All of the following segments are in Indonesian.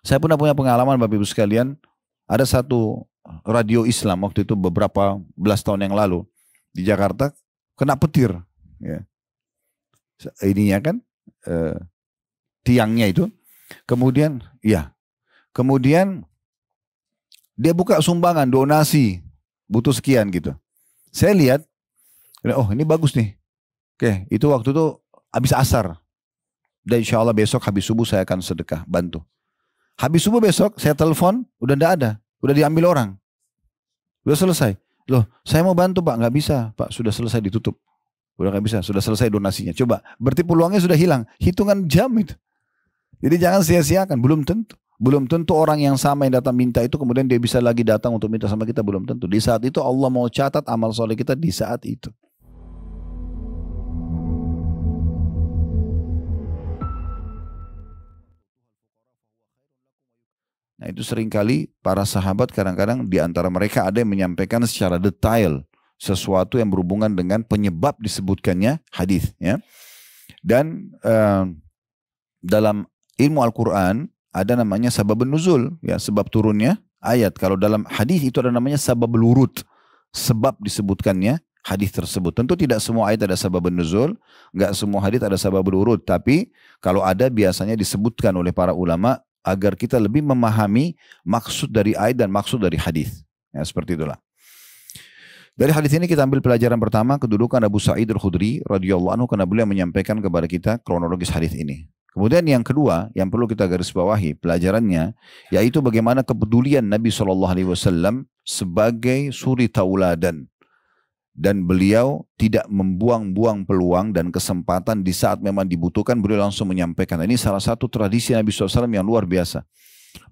Saya pernah punya pengalaman Bapak Ibu sekalian, ada satu radio Islam waktu itu beberapa belas tahun yang lalu di Jakarta kena petir, ya. Ininya kan eh, tiangnya itu, kemudian ya, kemudian dia buka sumbangan donasi butuh sekian gitu. Saya lihat, oh ini bagus nih. Oke, itu waktu itu habis asar. Dan insya Allah besok habis subuh saya akan sedekah bantu. Habis subuh besok saya telepon, udah enggak ada, udah diambil orang, udah selesai. Loh, saya mau bantu Pak, nggak bisa Pak, sudah selesai ditutup, udah nggak bisa, sudah selesai donasinya. Coba, berarti peluangnya sudah hilang, hitungan jam itu. Jadi jangan sia-siakan, belum tentu orang yang sama yang datang minta itu kemudian dia bisa lagi datang untuk minta sama kita, belum tentu. Di saat itu Allah mau catat amal soleh kita di saat itu. Nah itu seringkali para sahabat kadang-kadang di antara mereka ada yang menyampaikan secara detail sesuatu yang berhubungan dengan penyebab disebutkannya hadis, ya. Dan dalam ilmu Al-Quran ada namanya sababun nuzul, ya, sebab turunnya ayat. Kalau dalam hadis itu ada namanya sababul wurud, sebab disebutkannya hadis tersebut. Tentu tidak semua ayat ada sababun nuzul, nggak semua hadis ada sababul wurud, tapi kalau ada biasanya disebutkan oleh para ulama agar kita lebih memahami maksud dari ayat dan maksud dari hadis. Ya, seperti itulah. Dari hadis ini kita ambil pelajaran pertama, kedudukan Abu Sa'id Al-Khudri radhiyallahu anhu, karena beliau menyampaikan kepada kita kronologis hadis ini. Kemudian yang kedua yang perlu kita garis bawahi pelajarannya, yaitu bagaimana kepedulian Nabi SAW sebagai suri tauladan. Dan beliau tidak membuang-buang peluang dan kesempatan di saat memang dibutuhkan, beliau langsung menyampaikan. Ini salah satu tradisi Nabi SAW yang luar biasa.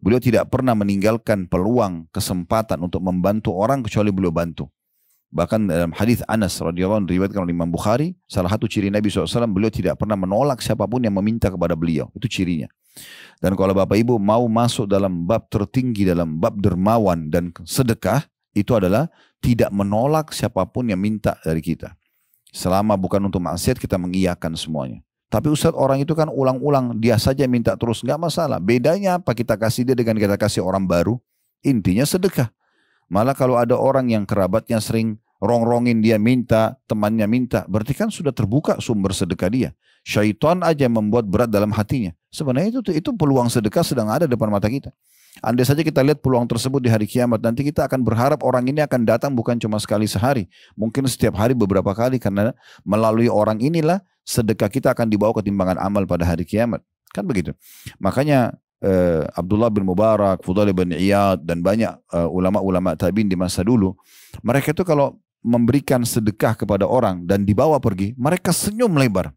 Beliau tidak pernah meninggalkan peluang, kesempatan untuk membantu orang kecuali beliau bantu. Bahkan dalam hadis Anas radhiyallahu anhu diriwayatkan oleh Imam Bukhari, salah satu ciri Nabi SAW, beliau tidak pernah menolak siapapun yang meminta kepada beliau. Itu cirinya. Dan kalau Bapak Ibu mau masuk dalam bab tertinggi, dalam bab dermawan dan sedekah, itu adalah tidak menolak siapapun yang minta dari kita. Selama bukan untuk maksiat, kita mengiyakan semuanya. Tapi Ustaz, orang itu kan ulang-ulang, dia saja minta terus, nggak masalah. Bedanya apa kita kasih dia dengan kita kasih orang baru? Intinya sedekah. Malah kalau ada orang yang kerabatnya sering rongrongin dia minta, temannya minta, berarti kan sudah terbuka sumber sedekah dia. Syaitan aja membuat berat dalam hatinya. Sebenarnya itu peluang sedekah sedang ada depan mata kita. Andai saja kita lihat peluang tersebut di hari kiamat, nanti kita akan berharap orang ini akan datang bukan cuma sekali sehari, mungkin setiap hari beberapa kali, karena melalui orang inilah sedekah kita akan dibawa ke timbangan amal pada hari kiamat. Kan begitu. Makanya Abdullah bin Mubarak, Fudail bin Iyad, dan banyak ulama-ulama tabi'in di masa dulu, mereka itu kalau memberikan sedekah kepada orang dan dibawa pergi, mereka senyum lebar.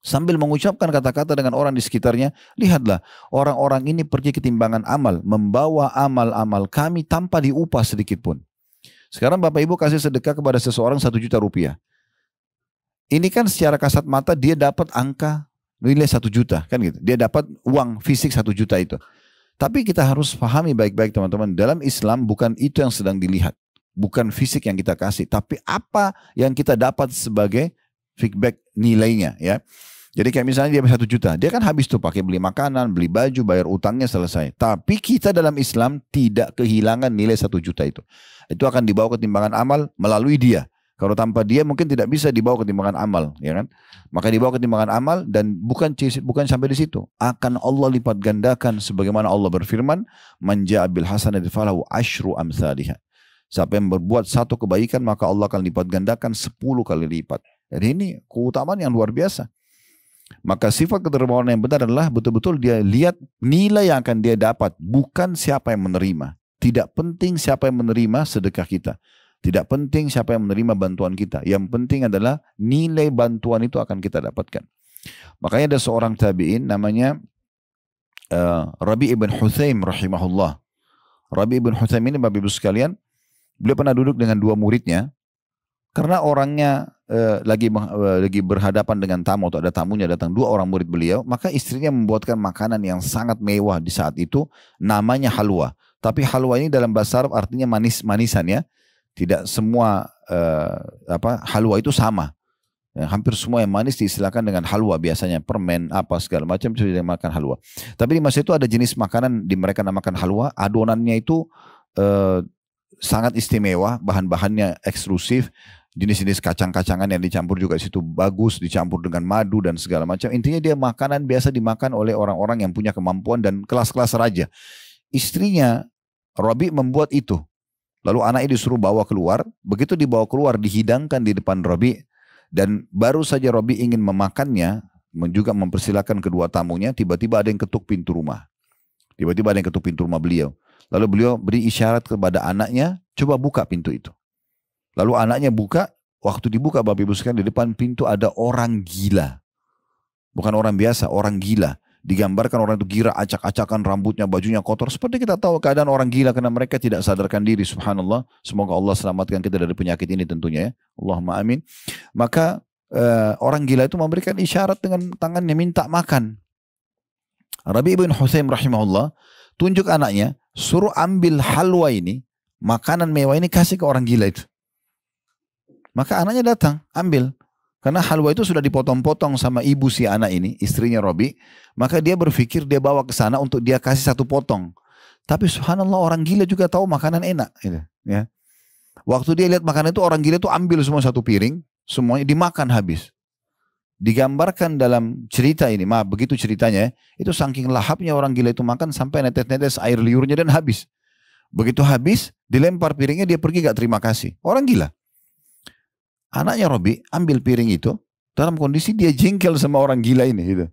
Sambil mengucapkan kata-kata dengan orang di sekitarnya, lihatlah orang-orang ini pergi ke timbangan amal, membawa amal-amal kami tanpa diupah sedikit pun. Sekarang Bapak Ibu kasih sedekah kepada seseorang 1 juta rupiah. Ini kan secara kasat mata dia dapat angka nilai 1 juta, kan gitu. Dia dapat uang fisik 1 juta itu. Tapi kita harus pahami baik-baik teman-teman, dalam Islam bukan itu yang sedang dilihat. Bukan fisik yang kita kasih, tapi apa yang kita dapat sebagai feedback nilainya, ya. Jadi kayak misalnya dia 1 juta, dia kan habis tuh pakai beli makanan, beli baju, bayar utangnya, selesai. Tapi kita dalam Islam tidak kehilangan nilai 1 juta itu. Itu akan dibawa ke timbangan amal melalui dia. Kalau tanpa dia mungkin tidak bisa dibawa ke timbangan amal, ya kan? Maka dibawa ke timbangan amal, dan bukan sampai di situ. Akan Allah lipat gandakan sebagaimana Allah berfirman, "Man ja'a bil hasanati falahu asyru amsalihha." Siapa yang berbuat satu kebaikan maka Allah akan lipat gandakan 10 kali lipat. Jadi ini keutamaan yang luar biasa. Maka sifat kedermawanan yang benar adalah betul-betul dia lihat nilai yang akan dia dapat, bukan siapa yang menerima. Tidak penting siapa yang menerima sedekah kita. Tidak penting siapa yang menerima bantuan kita. Yang penting adalah nilai bantuan itu akan kita dapatkan. Makanya ada seorang tabi'in namanya Rabi' ibn Huthaim rahimahullah. Rabi' ibn Huthaim ini Bapak Ibu sekalian, beliau pernah duduk dengan 2 muridnya. Karena orangnya lagi berhadapan dengan tamu, atau ada tamunya datang, 2 orang murid beliau, maka istrinya membuatkan makanan yang sangat mewah di saat itu, namanya halwa. Tapi halwa ini dalam bahasa Arab artinya manis-manisan, ya. Tidak semua halwa itu sama. Ya, hampir semua yang manis diistilahkan dengan halwa biasanya, permen, apa segala macam sudah dimakan halwa. Tapi di masa itu ada jenis makanan di mereka namakan halwa, adonannya itu sangat istimewa, bahan-bahannya eksklusif, jenis-jenis kacang-kacangan yang dicampur juga di situ bagus, dicampur dengan madu dan segala macam. Intinya dia makanan biasa dimakan oleh orang-orang yang punya kemampuan dan kelas-kelas raja. Istrinya Rabi membuat itu. Lalu anaknya disuruh bawa keluar, begitu dibawa keluar dihidangkan di depan Rabi. Dan baru saja Rabi ingin memakannya, juga mempersilahkan kedua tamunya, tiba-tiba ada yang ketuk pintu rumah. Tiba-tiba ada yang ketuk pintu rumah beliau. Lalu beliau beri isyarat kepada anaknya, coba buka pintu itu. Lalu anaknya buka, waktu dibuka Bapak Ibu sekalian, di depan pintu ada orang gila. Bukan orang biasa, orang gila. Digambarkan orang itu gila, acak-acakan rambutnya, bajunya kotor. Seperti kita tahu keadaan orang gila karena mereka tidak sadarkan diri, subhanallah. Semoga Allah selamatkan kita dari penyakit ini tentunya ya. Allahumma amin. Maka orang gila itu memberikan isyarat dengan tangannya minta makan. Rabi bin Husaim rahimahullah tunjuk anaknya, suruh ambil halwa ini, makanan mewah ini kasih ke orang gila itu. Maka anaknya datang, ambil. Karena halwa itu sudah dipotong-potong sama ibu si anak ini, istrinya Rabi. Maka dia berpikir dia bawa ke sana untuk dia kasih satu potong. Tapi subhanallah orang gila juga tahu makanan enak. Gitu, ya. Waktu dia lihat makanan itu orang gila itu ambil semua satu piring. Semuanya dimakan habis. Digambarkan dalam cerita ini, begitu ceritanya. Itu saking lahapnya orang gila itu makan sampai netes-netes air liurnya dan habis. Begitu habis, dilempar piringnya dia pergi gak terima kasih. Orang gila. Anaknya Robi ambil piring itu dalam kondisi dia jengkel sama orang gila ini gitu.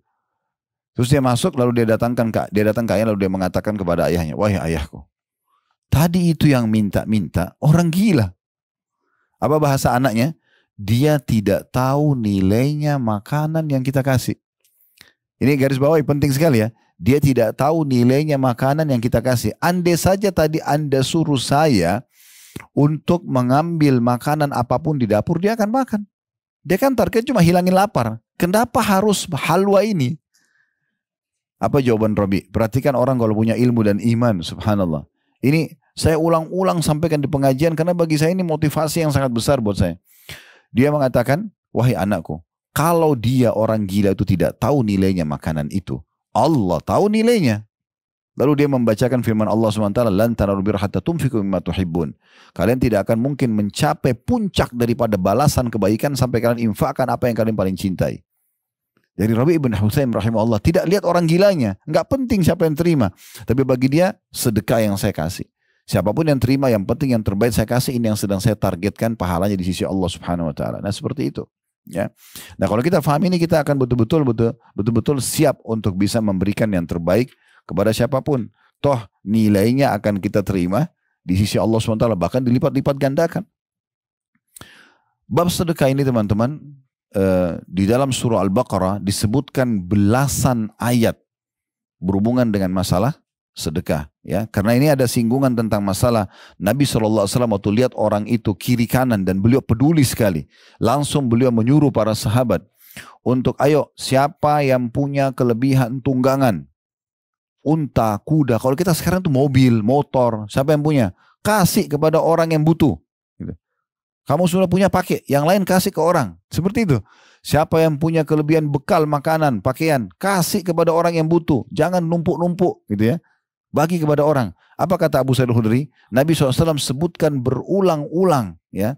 Terus dia masuk lalu dia datang ke ayah lalu dia mengatakan kepada ayahnya, "Wahai ayahku, tadi itu yang minta-minta orang gila." Apa bahasa anaknya? Dia tidak tahu nilainya makanan yang kita kasih. Ini garis bawahi penting sekali ya. Dia tidak tahu nilainya makanan yang kita kasih. Andai saja tadi Anda suruh saya untuk mengambil makanan apapun di dapur, dia akan makan. Dia kan target cuma hilangin lapar. Kenapa harus halwa ini? Apa jawaban Rabi? Perhatikan orang kalau punya ilmu dan iman, subhanallah. Ini saya ulang-ulang sampaikan di pengajian karena bagi saya ini motivasi yang sangat besar buat saya. Dia mengatakan, wahai anakku, kalau dia orang gila itu tidak tahu nilainya makanan itu, Allah tahu nilainya. Lalu dia membacakan firman Allah SWT, "Lan tanalul birra hatta tunfiqu mimma tuhibbun." Kalian tidak akan mungkin mencapai puncak daripada balasan kebaikan sampai kalian infakkan apa yang kalian paling cintai. Jadi Rabi bin Husaim rahimahullah tidak lihat orang gilanya, enggak penting siapa yang terima, tapi bagi dia sedekah yang saya kasih. Siapapun yang terima, yang penting yang terbaik saya kasih, ini yang sedang saya targetkan pahalanya di sisi Allah Subhanahu wa taala. Nah, seperti itu. Ya. Nah, kalau kita paham ini kita akan betul-betul siap untuk bisa memberikan yang terbaik kepada siapapun. Toh nilainya akan kita terima di sisi Allah SWT, bahkan dilipat-lipat gandakan. Bab sedekah ini teman-teman, di dalam surah Al-Baqarah disebutkan belasan ayat berhubungan dengan masalah sedekah. Ya, karena ini ada singgungan tentang masalah Nabi SAW waktu lihat orang itu kiri kanan dan beliau peduli sekali. Langsung beliau menyuruh para sahabat untuk ayo siapa yang punya kelebihan tunggangan, unta, kuda. Kalau kita sekarang tuh mobil, motor, siapa yang punya? Kasih kepada orang yang butuh. Gitu. Kamu sudah punya pakai, yang lain kasih ke orang. Seperti itu. Siapa yang punya kelebihan bekal makanan, pakaian, kasih kepada orang yang butuh. Jangan numpuk-numpuk, gitu ya. Bagi kepada orang. Apa kata Abu Sa'id Al-Khudri? Nabi SAW sebutkan berulang-ulang, ya,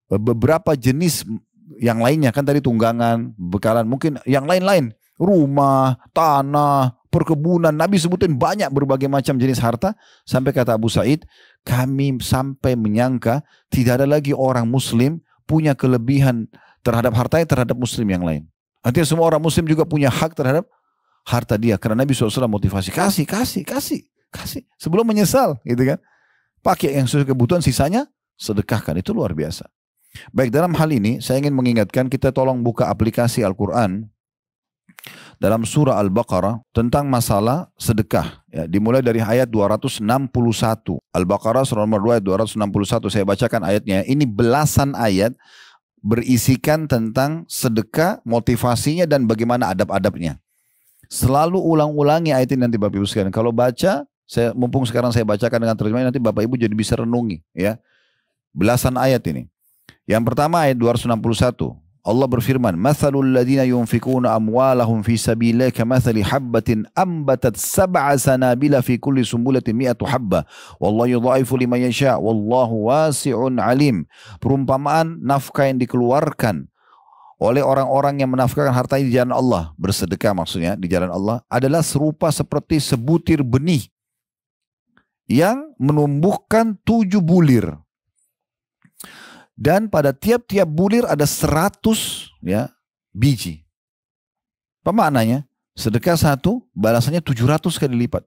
beberapa jenis yang lainnya. Kan tadi tunggangan, bekalan, mungkin yang lain-lain. Rumah, tanah, perkebunan, Nabi sebutin banyak berbagai macam jenis harta. Sampai kata Abu Sa'id, kami sampai menyangka tidak ada lagi orang muslim punya kelebihan terhadap hartanya terhadap muslim yang lain. Artinya semua orang muslim juga punya hak terhadap harta dia. Karena Nabi SAW motivasi, kasih. Sebelum menyesal, gitu kan. Pakai yang sesuai kebutuhan, sisanya sedekahkan. Itu luar biasa. Baik, dalam hal ini saya ingin mengingatkan kita tolong buka aplikasi Al-Quran dalam surah Al-Baqarah tentang masalah sedekah. Ya, dimulai dari ayat 261. Al-Baqarah surah nomor 2 ayat 261. Saya bacakan ayatnya. Ini belasan ayat berisikan tentang sedekah, motivasinya dan bagaimana adab-adabnya. Selalu ulang-ulangi ayat ini nanti Bapak Ibu sekalian. Kalau baca, mumpung sekarang saya bacakan dengan terjemahan, nanti Bapak Ibu jadi bisa renungi. Ya, belasan ayat ini. Yang pertama ayat 261. Allah berfirman, "Matsalul ladzina yunfikuna amwalahum fi sabilillahi kamatsali habbatin ambatat sab'a sanabila fi kulli sumbulatin mi'atu habba. Wallahu yudha'ifu liman yasha. Wallahu wasi'un alim." Perumpamaan nafkah yang dikeluarkan oleh orang-orang yang menafkahkan hartanya di jalan Allah, bersedekah maksudnya di jalan Allah, adalah serupa seperti sebutir benih yang menumbuhkan 7 bulir. Dan pada tiap-tiap bulir ada 100 ya, biji. Apa maknanya? Sedekah satu, balasannya 700 kali lipat.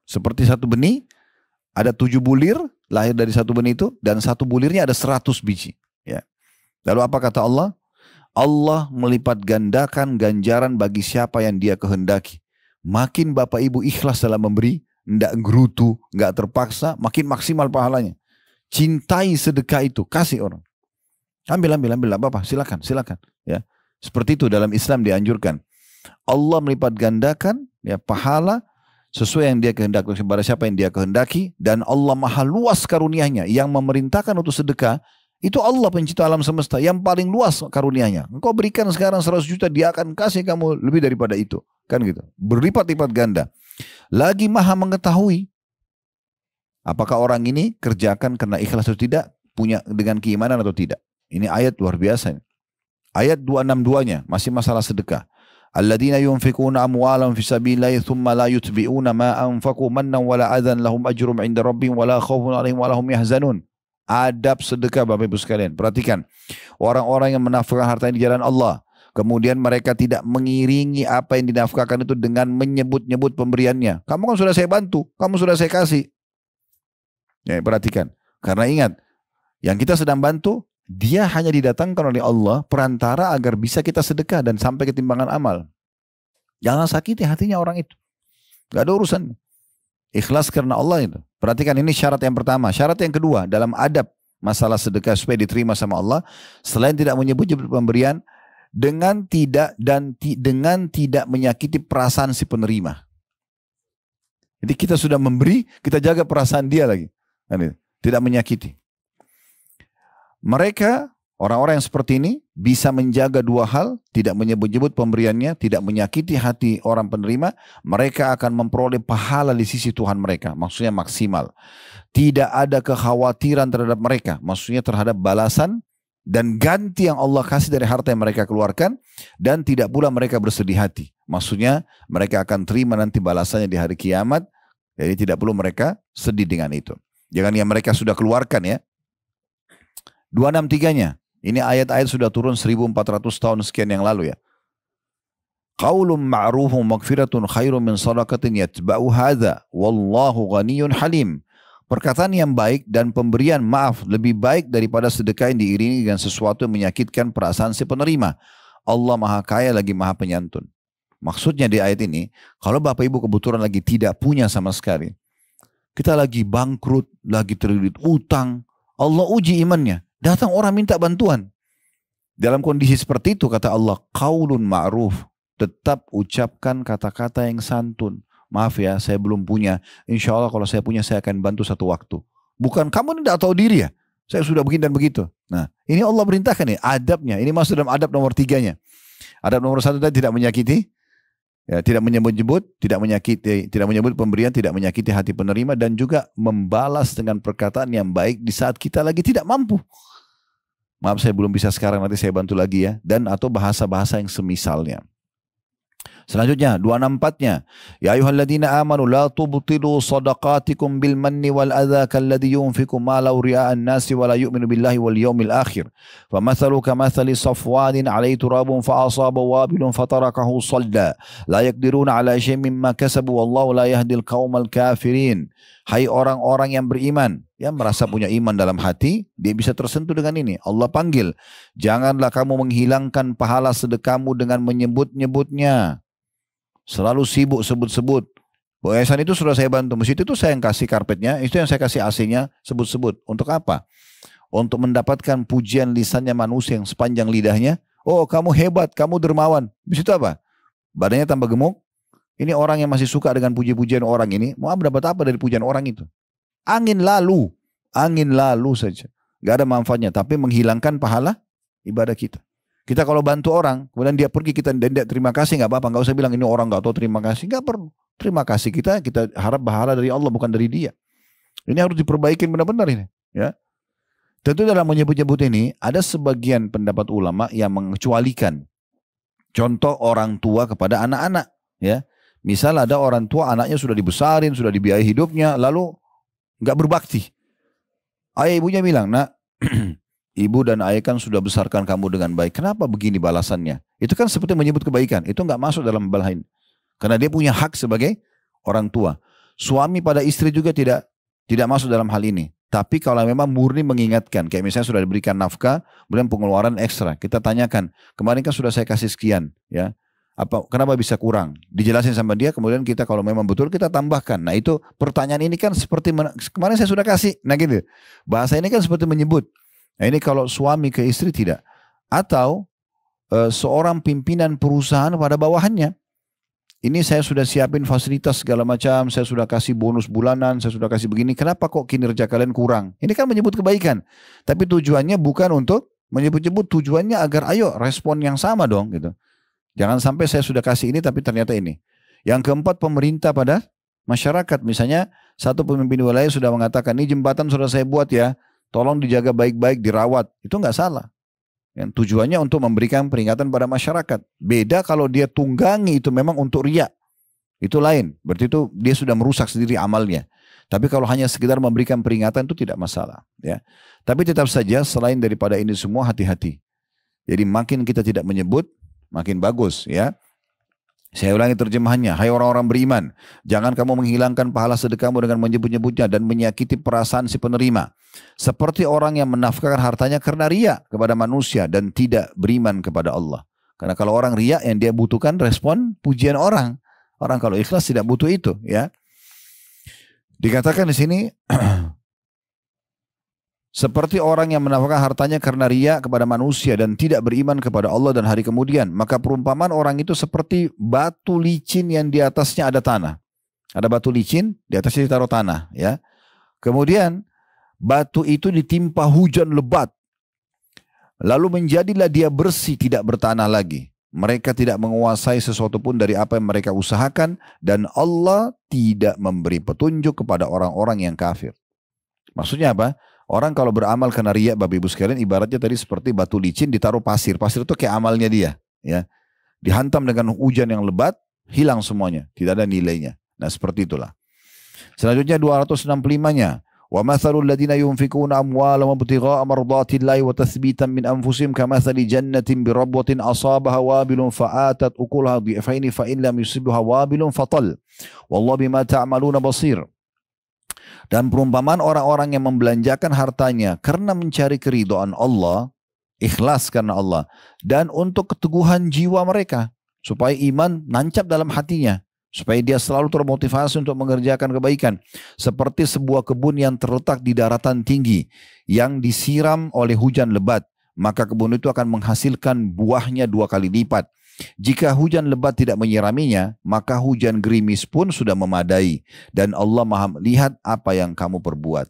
Seperti satu benih, ada 7 bulir, lahir dari satu benih itu, dan satu bulirnya ada 100 biji. Ya. Lalu apa kata Allah? Allah melipat gandakan ganjaran bagi siapa yang dia kehendaki. Makin Bapak Ibu ikhlas dalam memberi, tidak gerutu, nggak terpaksa, makin maksimal pahalanya. Cintai sedekah itu, kasih orang. Ambil, apa-apa, silakan. Ya, seperti itu dalam Islam dianjurkan. Allah melipat gandakan ya pahala sesuai yang dia kehendaki kepada siapa yang dia kehendaki, dan Allah maha luas karunia-Nya. Yang memerintahkan untuk sedekah itu Allah pencipta alam semesta, yang paling luas karunia-Nya. Engkau berikan sekarang 100 juta, dia akan kasih kamu lebih daripada itu, kan gitu. Berlipat-lipat ganda. Lagi maha mengetahui apakah orang ini kerjakan karena ikhlas atau tidak, punya dengan keimanan atau tidak. Ini ayat luar biasa. Ayat 262-nya masih masalah sedekah. Alladzina yunfikuna amwalahum fi sabilillahi thumma la yutbi'una ma anfaqu mannan wala adzan lahum ajrum 'inda rabbihim wala khaufun 'alaihim wala hum yahzanun. Adab sedekah Bapak Ibu sekalian. Perhatikan. Orang-orang yang menafkahkan hartanya di jalan Allah, kemudian mereka tidak mengiringi apa yang dinafkahkan itu dengan menyebut-nyebut pemberiannya. Kamu kan sudah saya bantu, kamu sudah saya kasih. Ya, perhatikan. Karena ingat, yang kita sedang bantu, dia hanya didatangkan oleh Allah perantara agar bisa kita sedekah dan sampai ke timbangan amal. Jangan sakiti hatinya orang itu. Gak ada urusan. Ikhlas karena Allah itu. Perhatikan, ini syarat yang pertama. Syarat yang kedua dalam adab masalah sedekah supaya diterima sama Allah, selain tidak menyebut-nyebut pemberian, dengan tidak menyakiti perasaan si penerima. Jadi kita sudah memberi, kita jaga perasaan dia lagi. Tidak menyakiti. Mereka, orang-orang yang seperti ini, bisa menjaga dua hal, tidak menyebut-nyebut pemberiannya, tidak menyakiti hati orang penerima, mereka akan memperoleh pahala di sisi Tuhan mereka, maksudnya maksimal. Tidak ada kekhawatiran terhadap mereka, maksudnya terhadap balasan dan ganti yang Allah kasih dari harta yang mereka keluarkan, dan tidak pula mereka bersedih hati. Maksudnya mereka akan terima nanti balasannya di hari kiamat, jadi tidak perlu mereka sedih dengan itu. Jangan yang mereka sudah keluarkan ya. 263-nya. Ini ayat-ayat sudah turun 1400 tahun sekian yang lalu ya. Qaulun ma'rufun maghfiratun khairun min sadaqatin yatba'u hadza wallahu ghaniyyun halim. Perkataan yang baik dan pemberian maaf lebih baik daripada sedekah yang diiringi dengan sesuatu yang menyakitkan perasaan si penerima. Allah maha kaya lagi maha penyantun. Maksudnya di ayat ini, kalau Bapak Ibu kebetulan lagi tidak punya sama sekali, kita lagi bangkrut, lagi terlilit utang, Allah uji imannya. Datang orang minta bantuan. Dalam kondisi seperti itu kata Allah, qaulun ma'ruf, tetap ucapkan kata-kata yang santun. Maaf ya, saya belum punya. Insya Allah kalau saya punya, saya akan bantu satu waktu. Bukan kamu tidak tahu diri ya, saya sudah begini dan begitu. Nah, ini Allah perintahkan nih, adabnya. Ini masuk dalam adab nomor 3-nya. Adab nomor 1 tadi tidak menyakiti. Ya, tidak menyebut-nyebut, tidak menyebut pemberian, tidak menyakiti hati penerima, dan juga membalas dengan perkataan yang baik di saat kita lagi tidak mampu. Maaf saya belum bisa sekarang, nanti saya bantu lagi ya. Dan atau bahasa-bahasa yang semisalnya. Selanjutnya 264-nya, ya ayyuhalladzina amanu la tubtilu sadaqatikum bil manni wal adza kalladzi yunfiqu malahu ria'an nasi wa la yu'minu billahi wal yawmil akhir. Famathalu kamathali safwanin 'alayhi turabun fa asaba wabilun fatarakahu salda. La yaqdiruna 'ala syai'in mimma kasabu wallahu la yahdil qaumal kafirin. Hai orang-orang yang beriman, yang merasa punya iman dalam hati, dia bisa tersentuh dengan ini. Allah panggil, janganlah kamu menghilangkan pahala sedekahmu dengan menyebut-nyebutnya. Selalu sibuk sebut-sebut. Bu Yayasan itu sudah saya bantu. Masjid itu saya yang kasih karpetnya, itu yang saya kasih AC-nya, sebut-sebut. Untuk apa? Untuk mendapatkan pujian lisannya manusia yang sepanjang lidahnya. Oh kamu hebat, kamu dermawan. Di situ apa? Badannya tambah gemuk. Ini orang yang masih suka dengan puji-pujian orang ini. Mau dapat apa dari pujian orang itu? Angin lalu saja. Gak ada manfaatnya. Tapi menghilangkan pahala ibadah kita. Kita kalau bantu orang, kemudian dia pergi kita dan dia terima kasih, nggak apa-apa, nggak usah bilang ini orang nggak tahu terima kasih, nggak perlu. Terima kasih kita harap pahala dari Allah bukan dari dia. Ini harus diperbaikin benar-benar ini, ya. Tentu dalam menyebut-nyebut ini ada sebagian pendapat ulama yang mengecualikan contoh orang tua kepada anak-anak, ya. Misal ada orang tua anaknya sudah dibesarin, sudah dibiayai hidupnya, lalu nggak berbakti. Ayah ibunya bilang, nak, ibu dan ayah kan sudah besarkan kamu dengan baik. Kenapa begini balasannya? Itu kan seperti menyebut kebaikan. Itu nggak masuk dalam balahin. Karena dia punya hak sebagai orang tua. Suami pada istri juga tidak masuk dalam hal ini. Tapi kalau memang murni mengingatkan, kayak misalnya sudah diberikan nafkah, kemudian pengeluaran ekstra, kita tanyakan, kemarin kan sudah saya kasih sekian, ya, kenapa bisa kurang? Dijelasin sama dia, kemudian kita kalau memang betul kita tambahkan. Nah itu pertanyaan ini kan seperti kemarin saya sudah kasih, nah gitu. Bahasa ini kan seperti menyebut. Nah ini kalau suami ke istri tidak, atau seorang pimpinan perusahaan pada bawahannya. Ini saya sudah siapin fasilitas segala macam, saya sudah kasih bonus bulanan, saya sudah kasih begini. Kenapa kok kinerja kalian kurang? Ini kan menyebut kebaikan. Tapi tujuannya bukan untuk menyebut-nyebut, tujuannya agar ayo respon yang sama dong gitu. Jangan sampai saya sudah kasih ini tapi ternyata ini. Yang keempat, pemerintah pada masyarakat. Misalnya satu pemimpin wilayah sudah mengatakan, ini jembatan sudah saya buat ya, tolong dijaga baik-baik, dirawat. Itu nggak salah. Yang tujuannya untuk memberikan peringatan pada masyarakat. Beda kalau dia tunggangi itu memang untuk riya. Itu lain. Berarti itu dia sudah merusak sendiri amalnya. Tapi kalau hanya sekedar memberikan peringatan itu tidak masalah. Ya. Tapi tetap saja selain daripada ini semua hati-hati. Jadi makin kita tidak menyebut, makin bagus. Ya. Saya ulangi terjemahannya. Hai orang-orang beriman, jangan kamu menghilangkan pahala sedekahmu dengan menyebut-nyebutnya dan menyakiti perasaan si penerima. Seperti orang yang menafkahkan hartanya karena riya kepada manusia dan tidak beriman kepada Allah. Karena kalau orang riya yang dia butuhkan respon pujian orang. Orang kalau ikhlas tidak butuh itu, ya. Dikatakan di sini seperti orang yang menafkahkan hartanya karena riya kepada manusia dan tidak beriman kepada Allah dan hari kemudian. Maka perumpamaan orang itu seperti batu licin yang di atasnya ada tanah. Ada batu licin, di atasnya ditaruh tanah, ya. Kemudian batu itu ditimpa hujan lebat. Lalu menjadilah dia bersih, tidak bertanah lagi. Mereka tidak menguasai sesuatu pun dari apa yang mereka usahakan. Dan Allah tidak memberi petunjuk kepada orang-orang yang kafir. Maksudnya apa? Orang kalau beramal karena riya, Bapak Ibu sekalian, ibaratnya tadi seperti batu licin ditaruh pasir. Pasir itu kayak amalnya dia, ya. Dihantam dengan hujan yang lebat, hilang semuanya, tidak ada nilainya. Nah, seperti itulah. Selanjutnya 265-nya. Wa mathalul ladina yunfikuna amwalahum ibtigha'a mardatillahi wa tathbitan min anfusihim kamathali jannatin birabwatin asabaha wabilun fa'atat ukulaha dhi'faini fa in lam yusibha wabilun fatal. Wallahu bima ta'maluna basir. Dan perumpamaan orang-orang yang membelanjakan hartanya karena mencari keridhaan Allah, ikhlas karena Allah, dan untuk keteguhan jiwa mereka, supaya iman nancap dalam hatinya, supaya dia selalu termotivasi untuk mengerjakan kebaikan. Seperti sebuah kebun yang terletak di daratan tinggi, yang disiram oleh hujan lebat, maka kebun itu akan menghasilkan buahnya 2 kali lipat. Jika hujan lebat tidak menyiraminya, maka hujan gerimis pun sudah memadai. Dan Allah Maha melihat apa yang kamu perbuat.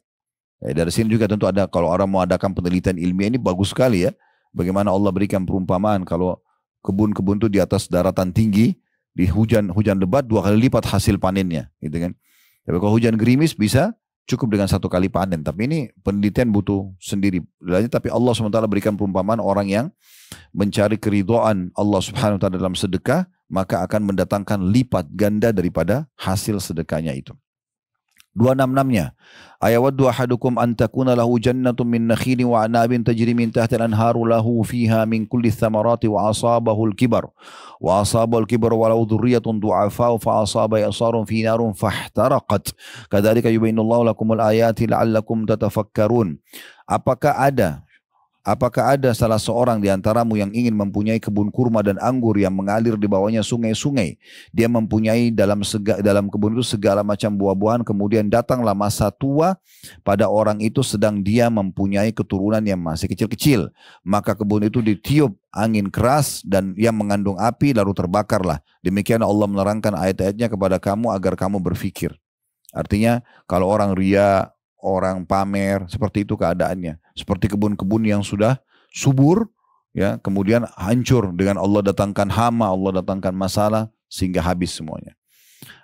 Dari sini juga tentu ada, kalau orang mau adakan penelitian ilmiah ini bagus sekali ya. Bagaimana Allah berikan perumpamaan kalau kebun-kebun itu di atas daratan tinggi, di hujan lebat 2 kali lipat hasil panennya. Gitu kan. Tapi kalau hujan gerimis bisa cukup dengan 1 kali panen. Tapi ini penelitian butuh sendiri. Tapi Allah SWT berikan perumpamaan orang yang mencari keridhaan Allah Subhanahu wa taala dalam sedekah, maka akan mendatangkan lipat ganda daripada hasil sedekahnya itu. 266-nya. Ayawaddu ahadukum an takuna lahu jannatun min nakhilin wa anabin tajri min tahtiha al-anharu lahu fiha min kulli thamarati wa asabahu al-kibar. Wa asabahu al-kibar wa lahu dhurriyyatun du'afa'u fa asaba yasarun fi narun fahtaraqat. Kadzalika yubayyinullahu lakumul ayati la'allakum tatafakkarun. Apakah ada salah seorang di antaramu yang ingin mempunyai kebun kurma dan anggur yang mengalir di bawahnya sungai-sungai? Dia mempunyai dalam kebun itu segala macam buah-buahan, kemudian datanglah masa tua pada orang itu sedang dia mempunyai keturunan yang masih kecil-kecil. Maka kebun itu ditiup angin keras dan yang mengandung api lalu terbakarlah. Demikian Allah menerangkan ayat-ayatnya kepada kamu agar kamu berfikir. Artinya kalau orang riya, orang pamer, seperti itu keadaannya. Seperti kebun-kebun yang sudah subur, ya, kemudian hancur dengan Allah datangkan hama, Allah datangkan masalah sehingga habis semuanya.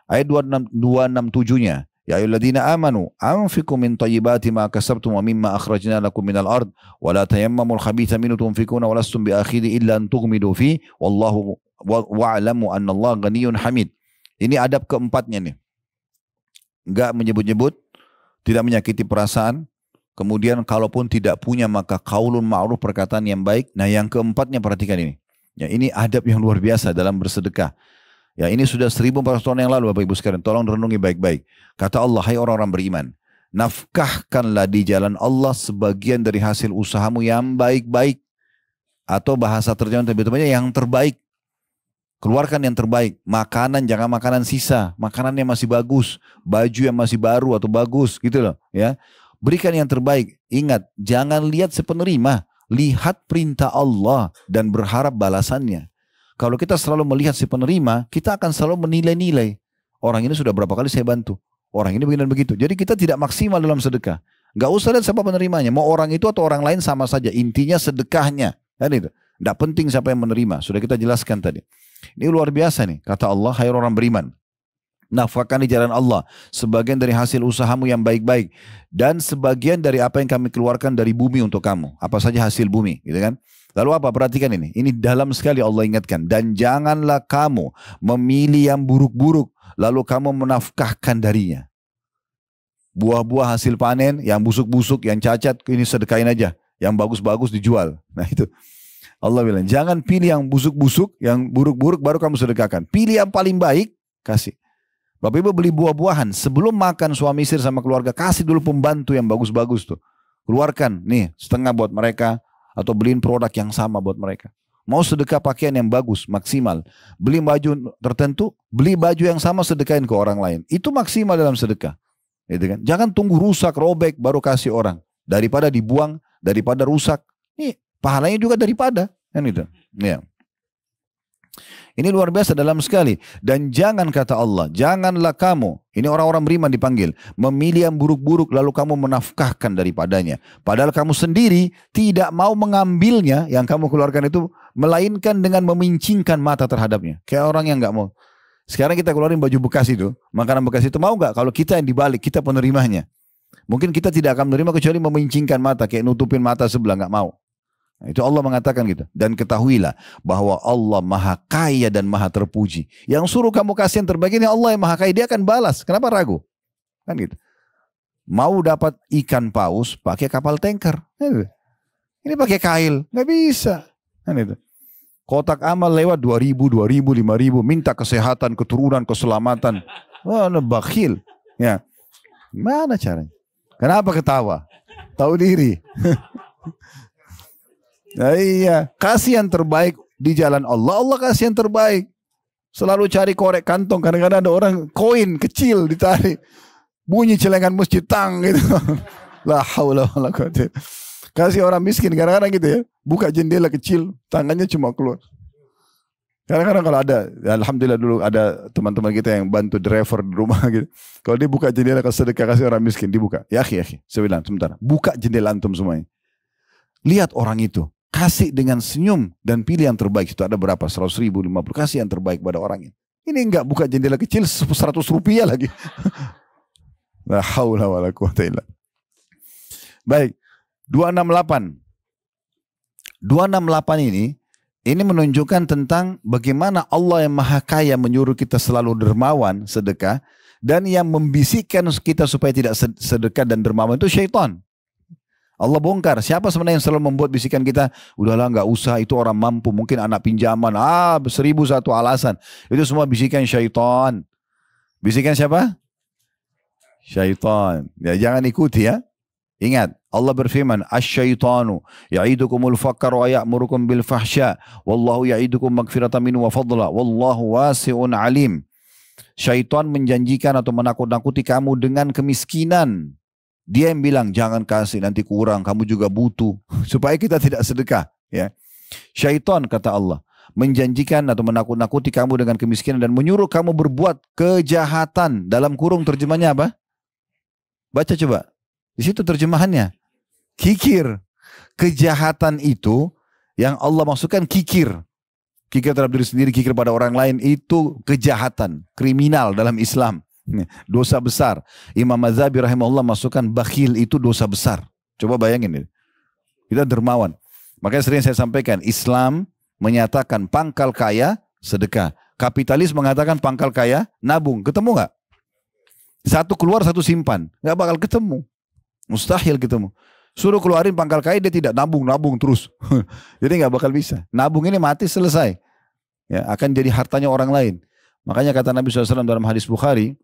Ayat 267-nya, ya ayyuhalladzina amanu anfiqu min thayyibati ma kasabtum wa mimma akhrajna lakum minal ard wa la tayammamul khabitha minhu tunfikuna wa lastum biakhidhi illa an tughmidu fi wallahu wa'lamu annallaha ghaniyyun hamid. Ini adab keempatnya nih. Enggak menyebut-nyebut, tidak menyakiti perasaan. Kemudian kalaupun tidak punya maka qaulun ma'ruf, perkataan yang baik. Nah, yang keempatnya perhatikan ini. Ya, ini adab yang luar biasa dalam bersedekah. Ya, ini sudah 1400 tahun yang lalu Bapak Ibu sekalian. Tolong renungi baik-baik. Kata Allah, hai orang-orang beriman, nafkahkanlah di jalan Allah sebagian dari hasil usahamu yang baik-baik. Atau bahasa terjemahan lebih-lebihnya yang terbaik. Keluarkan yang terbaik. Makanan, jangan makanan sisa. Makanan yang masih bagus. Baju yang masih baru atau bagus gitu loh. Ya, berikan yang terbaik. Ingat, jangan lihat si penerima. Lihat perintah Allah dan berharap balasannya. Kalau kita selalu melihat si penerima, kita akan selalu menilai-nilai. Orang ini sudah berapa kali saya bantu. Orang ini begini dan begitu. Jadi kita tidak maksimal dalam sedekah. Gak usah lihat siapa penerimanya. Mau orang itu atau orang lain sama saja. Intinya sedekahnya. Kan itu. Tidak penting siapa yang menerima. Sudah kita jelaskan tadi. Ini luar biasa nih. Kata Allah, hai orang beriman, nafkahkan di jalan Allah sebagian dari hasil usahamu yang baik-baik. Dan sebagian dari apa yang kami keluarkan dari bumi untuk kamu. Apa saja hasil bumi. Gitu kan. Lalu apa? Perhatikan ini. Ini dalam sekali Allah ingatkan. Dan janganlah kamu memilih yang buruk-buruk, lalu kamu menafkahkan darinya. Buah-buah hasil panen, yang busuk-busuk, yang cacat, ini sedekahin aja. Yang bagus-bagus dijual. Nah itu. Allah bilang, jangan pilih yang busuk-busuk, yang buruk-buruk baru kamu sedekahkan. Pilih yang paling baik, kasih. Bapak Ibu beli buah-buahan, sebelum makan suami istri sama keluarga, kasih dulu pembantu yang bagus-bagus tuh. Keluarkan, nih setengah buat mereka. Atau beliin produk yang sama buat mereka. Mau sedekah pakaian yang bagus, maksimal. Beli baju tertentu, beli baju yang sama sedekahin ke orang lain. Itu maksimal dalam sedekah. Gitu kan? Jangan tunggu rusak, robek, baru kasih orang. Daripada dibuang, daripada rusak. Nih, pahalanya juga daripada. Kan itu. Ya. Ini luar biasa dalam sekali. Dan jangan, kata Allah, janganlah kamu, ini orang-orang beriman dipanggil, memilih yang buruk-buruk lalu kamu menafkahkan daripadanya. Padahal kamu sendiri tidak mau mengambilnya, yang kamu keluarkan itu, melainkan dengan memincingkan mata terhadapnya. Kayak orang yang nggak mau. Sekarang kita keluarin baju bekas itu, makanan bekas itu, mau nggak? Kalau kita yang dibalik, kita penerimanya. Mungkin kita tidak akan menerima kecuali memincingkan mata, kayak nutupin mata sebelah, nggak mau. Nah, itu Allah mengatakan gitu. Dan ketahuilah bahwa Allah maha kaya dan maha terpuji. Yang suruh kamu kasih yang terbaik ini Allah yang maha kaya. Dia akan balas. Kenapa ragu? Kan gitu. Mau dapat ikan paus pakai kapal tanker. Ini pakai kail. Nggak bisa. Kan itu. Kotak amal lewat 2.000, 2.000, 5.000. Minta kesehatan, keturunan, keselamatan. Wah, bakhil. Ya. Mana caranya? Kenapa ketawa? Tahu diri. Nah, iya, kasih yang terbaik di jalan Allah. Allah kasih yang terbaik. Selalu cari korek kantong. Kadang-kadang ada orang koin kecil ditarik. Bunyi celengan masjid tang gitu. La haula wala quwwata. Kasih orang miskin kadang-kadang gitu ya. Buka jendela kecil, tangannya cuma keluar. Kadang-kadang kalau ada, ya alhamdulillah dulu ada teman-teman kita yang bantu driver di rumah gitu. Kalau dia buka jendela ke sedekah kasih orang miskin, dibuka. Ya akhi, saya bilang sebentar. Buka jendela antum semuanya. Lihat orang itu. Kasih dengan senyum dan pilih yang terbaik. Itu ada berapa? 100.000, 50. Kasih yang terbaik pada orangnya. Ini enggak buka jendela kecil 100 rupiah lagi. La haula wala quwwata illa. Baik. 268. 268 ini menunjukkan tentang bagaimana Allah yang maha kaya menyuruh kita selalu dermawan, sedekah. Dan yang membisikkan kita supaya tidak sedekah dan dermawan itu syaitan. Allah bongkar. Siapa sebenarnya yang selalu membuat bisikan kita? Udahlah nggak usah, itu orang mampu, mungkin anak pinjaman. 1001 alasan. Itu semua bisikan syaitan. Bisikan siapa? Syaitan. Ya, jangan ikuti ya. Ingat, Allah berfirman, "Asy-syaitanu ya'idukumul faqra wa ya'murukum bil fahsya, wallahu ya'idukum magfiratan minhu wa fadla, wallahu wasi'un alim." Syaitan menjanjikan atau menakut-nakuti kamu dengan kemiskinan. Dia yang bilang jangan kasih nanti kurang, kamu juga butuh, supaya kita tidak sedekah. Ya, syaitan kata Allah menjanjikan atau menakut-nakuti kamu dengan kemiskinan dan menyuruh kamu berbuat kejahatan. Dalam kurung terjemahnya apa? Baca coba. Di situ terjemahannya. Kikir. Kejahatan itu Yang Allah maksudkan kikir. Kikir terhadap diri sendiri, kikir pada orang lain, itu kejahatan, kriminal dalam Islam. Dosa besar. Imam Mazhabi rahimahullah masukkan bakhil itu dosa besar. Coba bayangin ini. Kita dermawan. Makanya sering saya sampaikan, Islam menyatakan pangkal kaya sedekah. Kapitalis mengatakan pangkal kaya nabung. Ketemu nggak? Satu keluar, satu simpan. Nggak bakal ketemu. Mustahil ketemu. Suruh keluarin pangkal kaya, dia tidak nabung terus. Jadi nggak bakal bisa. Nabung ini mati selesai. Ya, akan jadi hartanya orang lain. Makanya kata Nabi SAW dalam hadis Bukhari,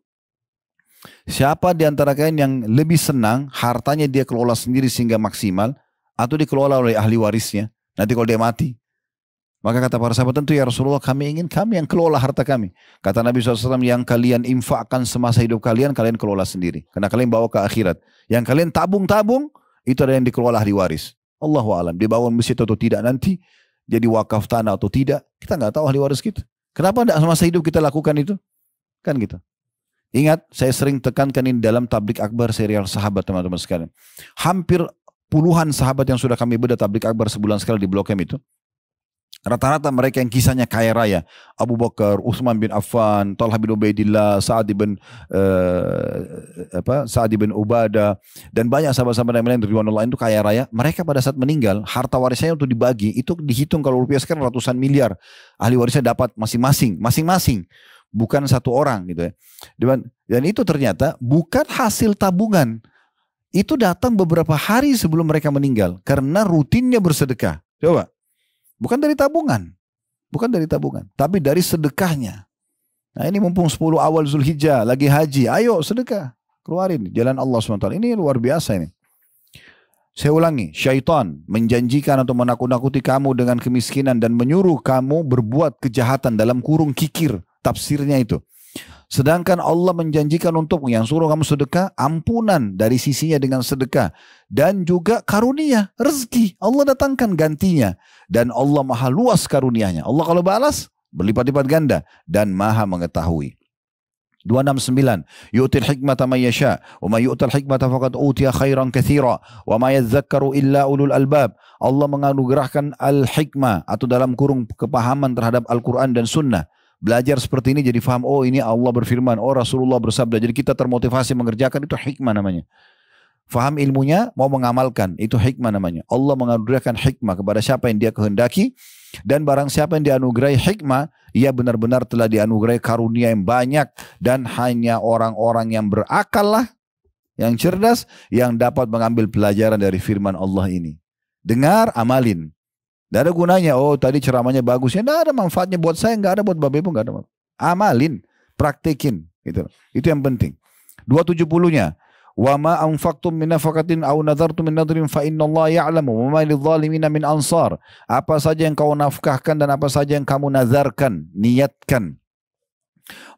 siapa di antara kalian yang lebih senang hartanya dia kelola sendiri sehingga maksimal, atau dikelola oleh ahli warisnya, nanti kalau dia mati. Maka kata para sahabat, tentu ya Rasulullah, kami yang kelola harta kami. Kata Nabi SAW, yang kalian infakkan semasa hidup kalian kelola sendiri. Karena kalian bawa ke akhirat. Yang kalian tabung-tabung, itu ada yang dikelola ahli waris. Allahu a'lam, dibangun masjid atau tidak nanti, jadi wakaf tanah atau tidak, kita nggak tahu ahli waris kita. Kenapa tidak semasa hidup kita lakukan itu? Kan gitu. Ingat, saya sering tekankan ini dalam tablik akbar serial sahabat teman-teman sekalian. Hampir puluhan sahabat yang sudah kami bedah tablik akbar sebulan sekali di Blok M itu. Rata-rata mereka yang kisahnya kaya raya. Abu Bakar, Utsman bin Affan, Talha bin Ubaidillah, Sa'ad bin Ubadah, dan banyak sahabat-sahabat yang lain ridwanullah itu kaya raya. Mereka pada saat meninggal, harta warisnya untuk dibagi, itu dihitung kalau rupiah sekarang ratusan miliar. Ahli warisnya dapat masing-masing. Bukan satu orang gitu ya. Dan itu ternyata bukan hasil tabungan. Itu datang beberapa hari sebelum mereka meninggal. Karena rutinnya bersedekah. Coba. Bukan dari tabungan. Tapi dari sedekahnya. Nah ini mumpung 10 awal Zulhijjah, lagi haji. Ayo sedekah. Keluarin jalan Allah SWT. Ini luar biasa ini. Saya ulangi. Syaitan menjanjikan atau menakut-nakuti kamu dengan kemiskinan dan menyuruh kamu berbuat kejahatan dalam kurung kikir. Tafsirnya itu. Sedangkan Allah menjanjikan untukmu yang suruh kamu sedekah, ampunan dari sisinya dengan sedekah. Dan juga karunia, rezeki. Allah datangkan gantinya. Dan Allah maha luas karunianya. Allah kalau balas, berlipat-lipat ganda. Dan maha mengetahui. 269. Yu'til hikmata man yasha. Wa ma yu'tal hikmata faqad utiya khairan katsira. Wa ma yadzakkaru illa ulul albab. Allah menganugerahkan al-hikmah. Atau dalam kurung kepahaman terhadap Al-Quran dan Sunnah. Belajar seperti ini jadi faham, oh ini Allah berfirman, oh Rasulullah bersabda. Jadi kita termotivasi mengerjakan, itu hikmah namanya. Faham ilmunya, mau mengamalkan, itu hikmah namanya. Allah menganugerahkan hikmah kepada siapa yang dia kehendaki. Dan barang siapa yang dianugerahi hikmah, ia benar-benar telah dianugerahi karunia yang banyak. Dan hanya orang-orang yang berakal lah, yang cerdas, yang dapat mengambil pelajaran dari firman Allah ini. Dengar, amalin. Tidak ada gunanya, oh tadi ceramahnya bagus, ya tidak ada manfaatnya buat saya, tidak ada buat Bapak Ibu, tidak ada manfaat. Amalin, praktekin, gitu. Itu yang penting. 270-nya, wa ma anfaqtum min nafaqatin aw nadartum min nadrin fa innallaha ya'lamu wa ma lidh-dhalimina min ansar. Apa saja yang kau nafkahkan dan apa saja yang kamu nazarkan, niatkan,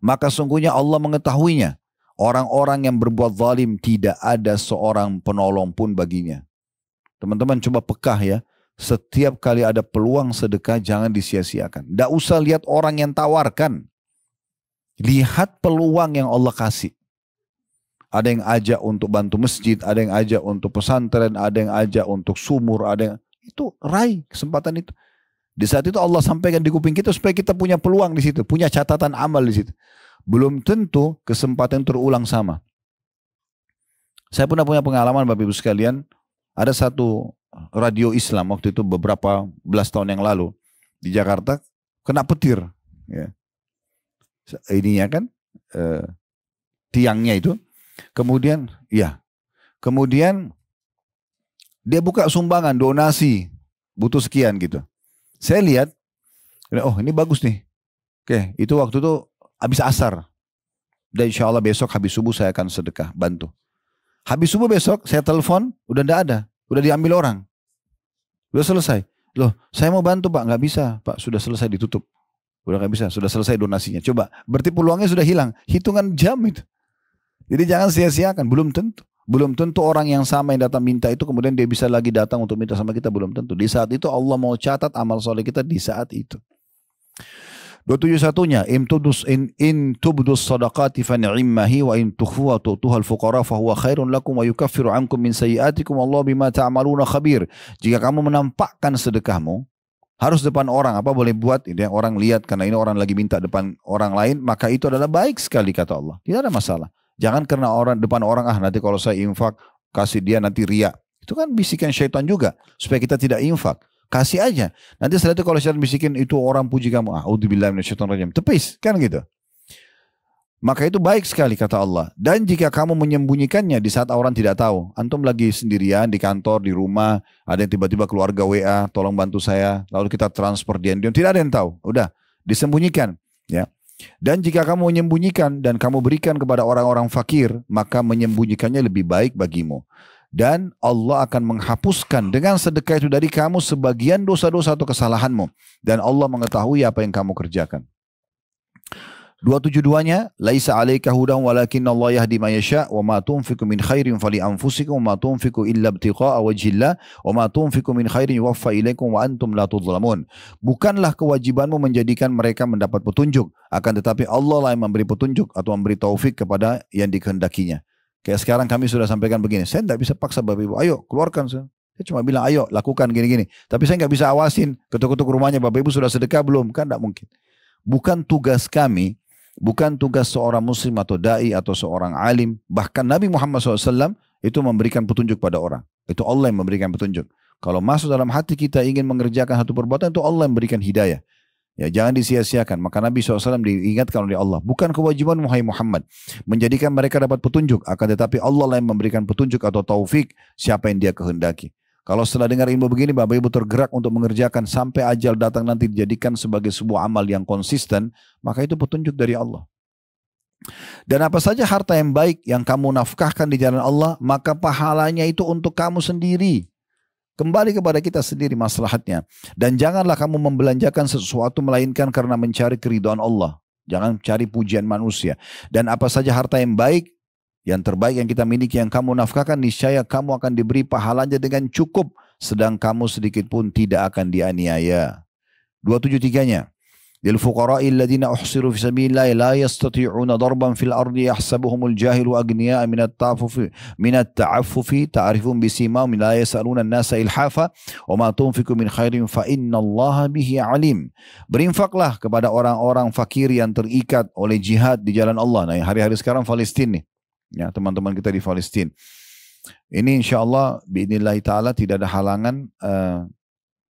maka sungguhnya Allah mengetahuinya. Orang-orang yang berbuat zalim tidak ada seorang penolong pun baginya. Teman-teman coba pekah ya. Setiap kali ada peluang sedekah jangan disia-siakan. Tidak usah lihat orang yang tawarkan. Lihat peluang yang Allah kasih. Ada yang ajak untuk bantu masjid, ada yang ajak untuk pesantren, ada yang ajak untuk sumur, ada yang itu raih kesempatan itu. Di saat itu Allah sampaikan di kuping kita supaya kita punya peluang di situ, punya catatan amal di situ. Belum tentu kesempatan terulang sama. Saya pernah punya pengalaman Bapak Ibu sekalian, ada satu radio Islam waktu itu beberapa belas tahun yang lalu di Jakarta kena petir ya. Ininya kan tiangnya itu kemudian dia buka sumbangan donasi butuh sekian gitu. Saya lihat, oh ini bagus nih. Oke, itu waktu itu habis asar dan insya Allah besok habis subuh saya akan sedekah bantu. Habis subuh besok saya telepon udah tidak ada. Udah diambil orang. Udah selesai. Loh, saya mau bantu Pak. Nggak bisa Pak, sudah selesai ditutup. Udah nggak bisa, sudah selesai donasinya. Coba, berarti peluangnya sudah hilang. Hitungan jam itu. Jadi jangan sia-siakan, belum tentu. Belum tentu orang yang sama yang datang minta itu kemudian dia bisa lagi datang untuk minta sama kita, belum tentu. Di saat itu Allah mau catat amal soleh kita di saat itu. 271-nya in tubdus sadaqati fa ni'mahi wa in tukhfuha tu'tuha al-fuqara fa huwa khairun lakum wa yukaffiru ankum min sayyi'atikum wallahu bima ta'maluna khabir. Jika kamu menampakkan sedekahmu, Harus depan orang, apa boleh buat, ini orang lihat karena ini orang lagi minta depan orang lain, maka itu adalah baik sekali kata Allah. Tidak ada masalah. Jangan karena orang depan orang, nanti kalau saya infak, kasih dia nanti riak. Itu kan bisikan syaitan juga, supaya kita tidak infak. Kasih aja. Nanti setelah itu kalau syaitan bisikin, itu orang puji kamu. A'udzubillahi minasyaitonir rajim. Tepis, kan gitu. Maka itu baik sekali kata Allah. Dan jika kamu menyembunyikannya di saat orang tidak tahu. Antum lagi sendirian di kantor, di rumah. Ada yang tiba-tiba keluarga WA. Tolong bantu saya. Lalu kita transfer diam-diam. Tidak ada yang tahu. Udah disembunyikan. Ya. Dan jika kamu menyembunyikan dan kamu berikan kepada orang-orang fakir. Maka menyembunyikannya lebih baik bagimu. Dan Allah akan menghapuskan dengan sedekah itu dari kamu sebagian dosa-dosa atau kesalahanmu. Dan Allah mengetahui apa yang kamu kerjakan. 272-nya, laisa 'alaika hudan walakin Allah yahdi man yasha wa ma tunfiqu min khairin fali anfusikum wa ma tunfiqu illa ibtigha'a wajhillah wa ma tunfiqu min khairin yuwaffa ilaikum wa antum la tudhlamun. Bukanlah kewajibanmu menjadikan mereka mendapat petunjuk, akan tetapi Allah lah yang memberi petunjuk atau memberi taufik kepada yang dikehendakinya. Kayak sekarang kami sudah sampaikan begini, saya tidak bisa paksa Bapak Ibu, ayo keluarkan. Saya cuma bilang ayo lakukan gini-gini. Tapi saya nggak bisa awasin, ketuk-ketuk rumahnya Bapak Ibu sudah sedekah belum, kan tidak mungkin. Bukan tugas kami. Bukan tugas seorang muslim atau da'i atau seorang alim. Bahkan Nabi Muhammad SAW itu memberikan petunjuk pada orang. Itu Allah yang memberikan petunjuk. Kalau masuk dalam hati kita ingin mengerjakan satu perbuatan, itu Allah yang memberikan hidayah. Ya, jangan disia-siakan. Maka Nabi SAW diingatkan oleh Allah. Bukan kewajiban Muhammad menjadikan mereka dapat petunjuk. Akan tetapi Allah lah yang memberikan petunjuk atau taufik siapa yang dia kehendaki. Kalau setelah dengar ilmu begini, Bapak Ibu tergerak untuk mengerjakan sampai ajal datang nanti dijadikan sebagai sebuah amal yang konsisten, maka itu petunjuk dari Allah. Dan apa saja harta yang baik yang kamu nafkahkan di jalan Allah, maka pahalanya itu untuk kamu sendiri. Kembali kepada kita sendiri maslahatnya. Dan janganlah kamu membelanjakan sesuatu melainkan karena mencari keridhaan Allah. Jangan cari pujian manusia. Dan apa saja harta yang baik, yang terbaik yang kita miliki yang kamu nafkahkan, niscaya kamu akan diberi pahalanya dengan cukup, sedang kamu sedikit pun tidak akan dianiaya. 273-nya, lil fuqara'i alladziina uhsiru fi sabilillahi la yastati'una darban fil ardi yahsabuhumul jahilu aghniya'a minat ta'affufi ta'rifun bisimahum la yas'aluna an-nasa ilhafa wa ma tunfiqu min khairin fa innallaha bihi alim. Berinfaklah kepada orang-orang fakir yang terikat oleh jihad di jalan Allah. Nah, hari-hari sekarang Palestina nih. Ya, teman-teman kita di Palestina. Ini insya Allah biidnillahi ta'ala tidak ada halangan.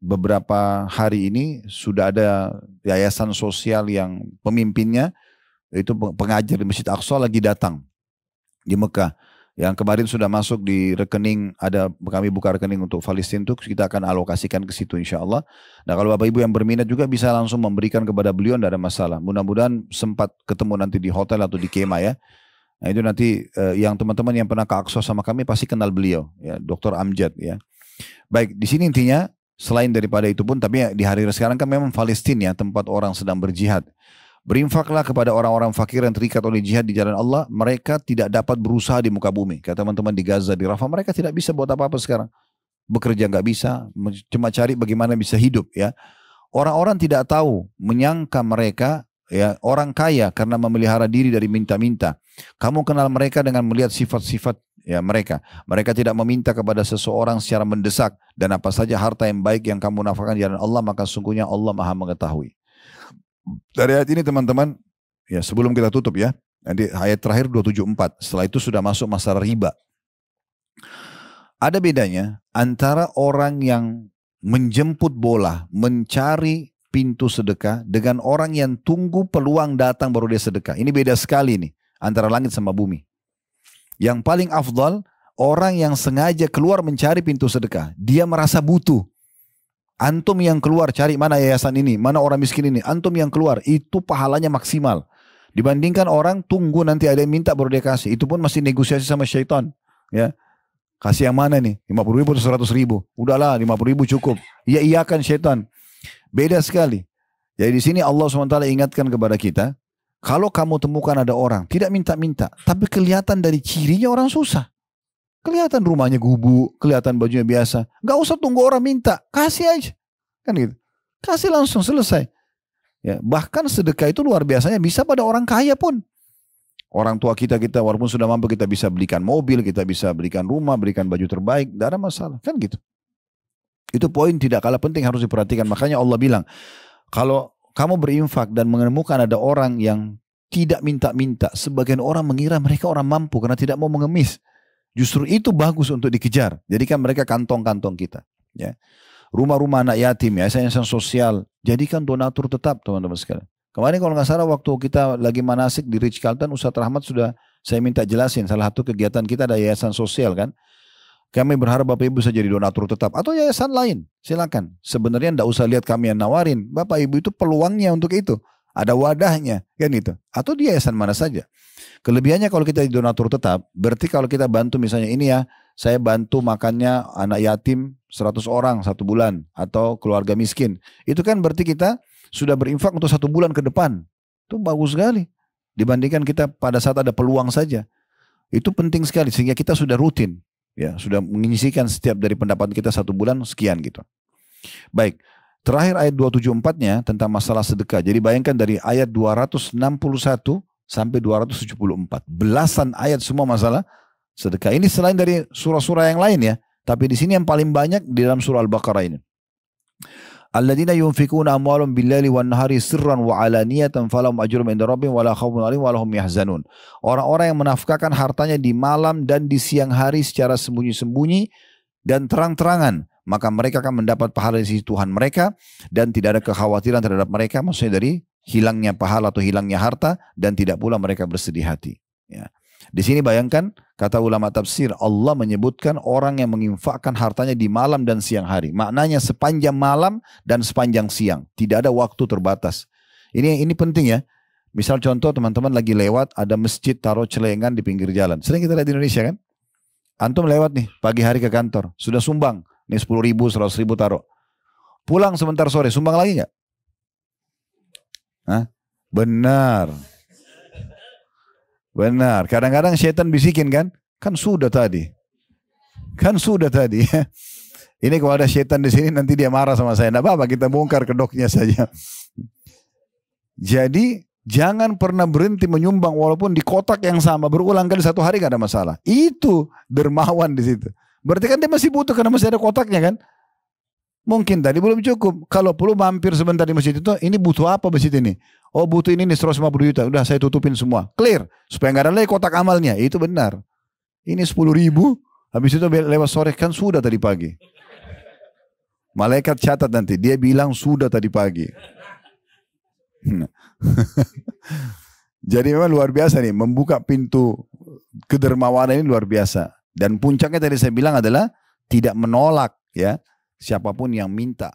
Beberapa hari ini sudah ada yayasan sosial yang pemimpinnya itu pengajar di Masjid Aqsa lagi datang di Mekah. Yang kemarin sudah masuk di rekening, kami buka rekening untuk Palestina itu kita akan alokasikan ke situ insya Allah. Nah kalau Bapak Ibu yang berminat juga bisa langsung memberikan kepada beliau, tidak ada masalah. Mudah-mudahan sempat ketemu nanti di hotel atau di kemah ya. Nah itu nanti yang teman-teman yang pernah ke Aqsa sama kami pasti kenal beliau, ya, Dr. Amjad ya. Baik, di sini intinya selain daripada itu pun, tapi di hari sekarang kan memang Palestina ya, tempat orang sedang berjihad. Berinfaklah kepada orang-orang fakir yang terikat oleh jihad di jalan Allah. Mereka tidak dapat berusaha di muka bumi. Kata teman-teman di Gaza, di Rafah, mereka tidak bisa buat apa-apa sekarang. Bekerja nggak bisa, cuma cari bagaimana bisa hidup ya. Orang-orang tidak tahu, menyangka mereka ya orang kaya karena memelihara diri dari minta-minta. Kamu kenal mereka dengan melihat sifat-sifat ya mereka. Mereka tidak meminta kepada seseorang secara mendesak, dan apa saja harta yang baik yang kamu nafkahkan di jalan Allah, maka sungguhnya Allah Maha mengetahui. Dari ayat ini teman-teman, ya sebelum kita tutup ya, nanti ayat terakhir 274. Setelah itu sudah masuk masalah riba. Ada bedanya antara orang yang menjemput bola, mencari pintu sedekah, dengan orang yang tunggu peluang datang baru dia sedekah. Ini beda sekali nih antara langit sama bumi. Yang paling afdal, orang yang sengaja keluar mencari pintu sedekah. Dia merasa butuh. Antum yang keluar cari mana yayasan ini, mana orang miskin ini. Antum yang keluar, itu pahalanya maksimal. Dibandingkan orang tunggu nanti ada yang minta baru dia kasih. Itu pun masih negosiasi sama syaitan. Ya. Kasih yang mana nih? 50 ribu atau 100 ribu? Udahlah 50 ribu cukup. Iya kan syaitan. Beda sekali. Jadi di sini Allah SWT ingatkan kepada kita. Kalau kamu temukan ada orang tidak minta-minta, tapi kelihatan dari cirinya orang susah. Kelihatan rumahnya gubuk, kelihatan bajunya biasa. Gak usah tunggu orang minta, kasih aja. Kan gitu. Kasih langsung selesai. Ya, bahkan sedekah itu luar biasanya bisa pada orang kaya pun. Orang tua kita walaupun sudah mampu kita bisa belikan mobil, kita bisa belikan rumah, belikan baju terbaik, tidak ada masalah. Kan gitu. Itu poin tidak kalah penting harus diperhatikan. Makanya Allah bilang, kalau kamu berinfak dan menemukan ada orang yang tidak minta-minta, sebagian orang mengira mereka orang mampu karena tidak mau mengemis. Justru itu bagus untuk dikejar. Jadikan mereka kantong-kantong kita. Ya. Rumah-rumah anak yatim, yayasan sosial, jadikan donatur tetap teman-teman sekalian. Kemarin kalau nggak salah waktu kita lagi manasik di Ritz Carlton, Ustadz Rahmat sudah saya minta jelasin. Salah satu kegiatan kita ada yayasan sosial kan. Kami berharap Bapak Ibu bisa jadi donatur tetap. Atau yayasan lain, silakan. Sebenarnya enggak usah lihat kami yang nawarin. Bapak Ibu itu peluangnya untuk itu. Ada wadahnya kan itu. Atau di yayasan mana saja. Kelebihannya kalau kita di donatur tetap, berarti kalau kita bantu misalnya ini ya, saya bantu makannya anak yatim 100 orang 1 bulan. Atau keluarga miskin. Itu kan berarti kita sudah berinfak untuk 1 bulan ke depan. Itu bagus sekali. Dibandingkan kita pada saat ada peluang saja. Itu penting sekali sehingga kita sudah rutin. Ya, sudah menyisihkan setiap dari pendapatan kita 1 bulan sekian gitu. Baik, terakhir ayat 274-nya tentang masalah sedekah. Jadi bayangkan dari ayat 261 sampai 274. Belasan ayat semua masalah sedekah. Ini selain dari surah-surah yang lain ya. Tapi di sini yang paling banyak di dalam surah Al-Baqarah ini. Alladzina yunfikuna amwalahum bil-laili wan-nahari sirran wa alaniyatan falahum ajrum inda rabbihim wala khaufun 'alaihim wala hum yahzanun. Orang-orang yang menafkahkan hartanya di malam dan di siang hari secara sembunyi-sembunyi dan terang-terangan, maka mereka akan mendapat pahala di sisi Tuhan mereka dan tidak ada kekhawatiran terhadap mereka, maksudnya dari hilangnya pahala atau hilangnya harta, dan tidak pula mereka bersedih hati. Ya. Di sini bayangkan, kata ulama tafsir, Allah menyebutkan orang yang menginfakkan hartanya di malam dan siang hari. Maknanya sepanjang malam dan sepanjang siang. Tidak ada waktu terbatas. Ini penting ya. Misal contoh teman-teman lagi lewat, ada masjid taruh celengan di pinggir jalan. Sering kita lihat di Indonesia kan. Antum lewat nih, pagi hari ke kantor. Sudah sumbang. Nih 10.000, 100.000 taruh. Pulang sebentar sore, sumbang lagi nggak? Hah? Benar. Benar, kadang-kadang setan bisikin kan sudah tadi. Kan sudah tadi. Ini kalau ada setan di sini nanti dia marah sama saya. Tidak apa-apa, kita bongkar kedoknya saja. Jadi jangan pernah berhenti menyumbang walaupun di kotak yang sama berulang kali 1 hari gak ada masalah. Itu dermawan di situ. Berarti kan dia masih butuh karena masih ada kotaknya kan. Mungkin tadi belum cukup. Kalau perlu mampir sebentar di masjid itu, ini butuh apa masjid ini? Oh butuh ini nih 150 juta. Udah saya tutupin semua. Clear. Supaya nggak ada lagi kotak amalnya. Itu benar. Ini 10.000. Habis itu lewat sore kan sudah tadi pagi. Malaikat catat nanti. Dia bilang sudah tadi pagi. Jadi memang luar biasa nih. Membuka pintu kedermawanan ini luar biasa. Dan puncaknya tadi saya bilang adalah tidak menolak ya siapapun yang minta.